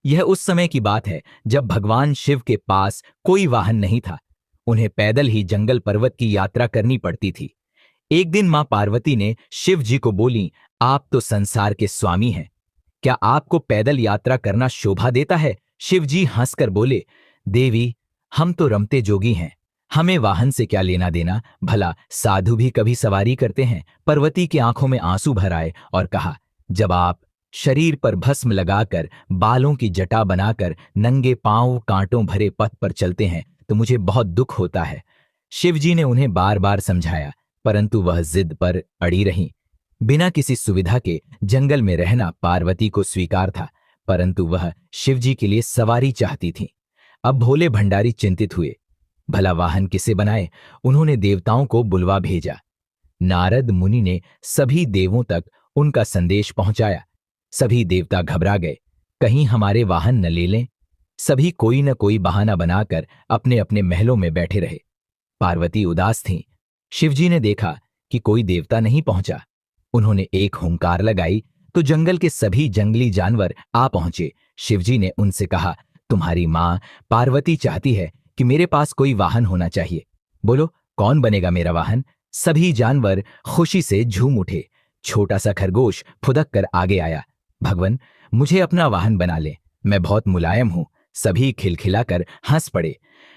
यह उस समय की बात है जब भगवान शिव के पास कोई वाहन नहीं था। उन्हें पैदल ही जंगल पर्वत की यात्रा करनी पड़ती थी। एक दिन मां पार्वती ने शिव जी को बोली, आप तो संसार के स्वामी हैं, क्या आपको पैदल यात्रा करना शोभा देता है? शिव जी हंसकर बोले, देवी, हम तो रमते जोगी हैं, हमें वाहन से क्या लेना देना, भला साधु भी कभी सवारी करते हैं। पार्वती की आंखों में आंसू भर आए और कहा, जब आप शरीर पर भस्म लगाकर, बालों की जटा बनाकर, नंगे पांव कांटों भरे पथ पर चलते हैं तो मुझे बहुत दुख होता है। शिवजी ने उन्हें बार बार समझाया, परंतु वह जिद पर अड़ी रहीं। बिना किसी सुविधा के जंगल में रहना पार्वती को स्वीकार था, परंतु वह शिवजी के लिए सवारी चाहती थी। अब भोले भंडारी चिंतित हुए, भला वाहन किसे बनाए? उन्होंने देवताओं को बुलवा भेजा। नारद मुनि ने सभी देवों तक उनका संदेश पहुंचाया। सभी देवता घबरा गए, कहीं हमारे वाहन न ले लें। सभी कोई न कोई बहाना बनाकर अपने अपने महलों में बैठे रहे। पार्वती उदास थीं। शिवजी ने देखा कि कोई देवता नहीं पहुंचा। उन्होंने एक हुंकार लगाई तो जंगल के सभी जंगली जानवर आ पहुंचे। शिवजी ने उनसे कहा, तुम्हारी मां पार्वती चाहती है कि मेरे पास कोई वाहन होना चाहिए। बोलो, कौन बनेगा मेरा वाहन? सभी जानवर खुशी से झूम उठे। छोटा सा खरगोश फुदक कर आगे आया, भगवन, मुझे अपना वाहन बना ले, मैं बहुत मुलायम हूं। सभी खिलखिलाकर हंस पड़े।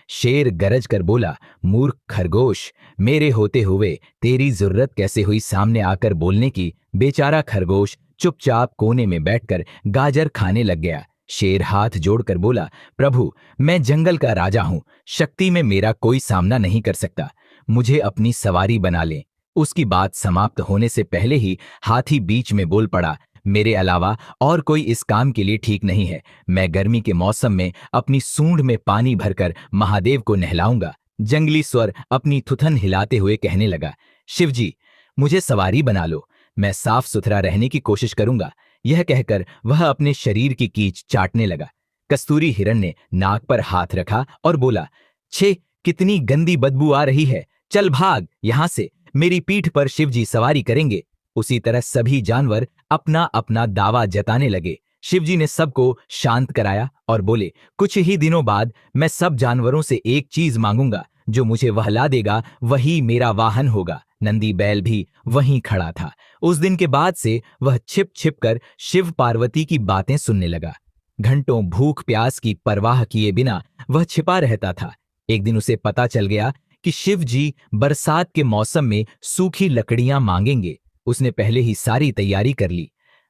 शेर गरज कर बोला, मूर्ख खरगोश, मेरे होते हुए तेरी जरूरत कैसे हुई सामने आकर बोलने की? बेचारा खरगोश चुपचाप कोने में बैठकर गाजर खाने लग गया। शेर हाथ जोड़कर बोला, प्रभु, मैं जंगल का राजा हूं, शक्ति में मेरा कोई सामना नहीं कर सकता, मुझे अपनी सवारी बना ले। उसकी बात समाप्त होने से पहले ही हाथी बीच में बोल पड़ा, मेरे अलावा और कोई इस काम के लिए ठीक नहीं है। मैं गर्मी के मौसम में अपनी सूंड में पानी भरकर महादेव को नहलाऊंगा। जंगली स्वर अपनी थुथन हिलाते हुए कहने लगा, शिवजी, मुझे सवारी बना लो, मैं साफ सुथरा रहने की कोशिश करूंगा। यह कहकर वह अपने शरीर की कीच चाटने लगा। कस्तूरी हिरण ने नाक पर हाथ रखा और बोला, छे, कितनी गंदी बदबू आ रही है, चल भाग यहां से, मेरी पीठ पर शिवजी सवारी करेंगे। उसी तरह सभी जानवर अपना अपना दावा जताने लगे। शिवजी ने सबको शांत कराया और बोले, कुछ ही दिनों बाद मैं सब जानवरों से एक चीज मांगूंगा, जो मुझे वहला देगा वही मेरा वाहन होगा। नंदी बैल भी वहीं खड़ा था। उस दिन के बाद से वह छिप छिप कर शिव पार्वती की बातें सुनने लगा। घंटों भूख प्यास की परवाह किए बिना वह छिपा रहता था। एक दिन उसे पता चल गया कि शिव जी बरसात के मौसम में सूखी लकड़ियां मांगेंगे। उसने पहले ही सारी तैयारी कर ली।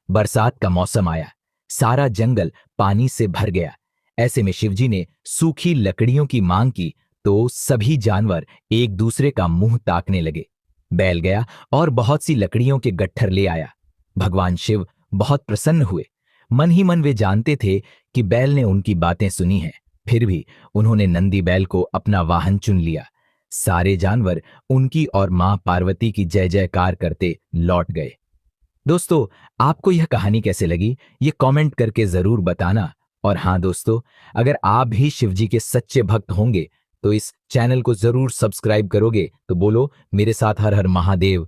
बरसात का मौसम आया, सारा जंगल पानी से भर गया। ऐसे में शिवजी ने सूखी लकड़ियों की मांग की तो सभी जानवर एक दूसरे का मुंह ताकने लगे। बैल गया और बहुत सी लकड़ियों के गट्ठर ले आया। भगवान शिव बहुत प्रसन्न हुए। मन ही मन वे जानते थे कि बैल ने उनकी बातें सुनी हैं, फिर भी उन्होंने नंदी बैल को अपना वाहन चुन लिया। सारे जानवर उनकी और मां पार्वती की जय जयकार करते लौट गए। दोस्तों, आपको यह कहानी कैसे लगी, ये कमेंट करके जरूर बताना। और हां दोस्तों, अगर आप भी शिवजी के सच्चे भक्त होंगे तो इस चैनल को जरूर सब्सक्राइब करोगे। तो बोलो मेरे साथ, हर हर महादेव,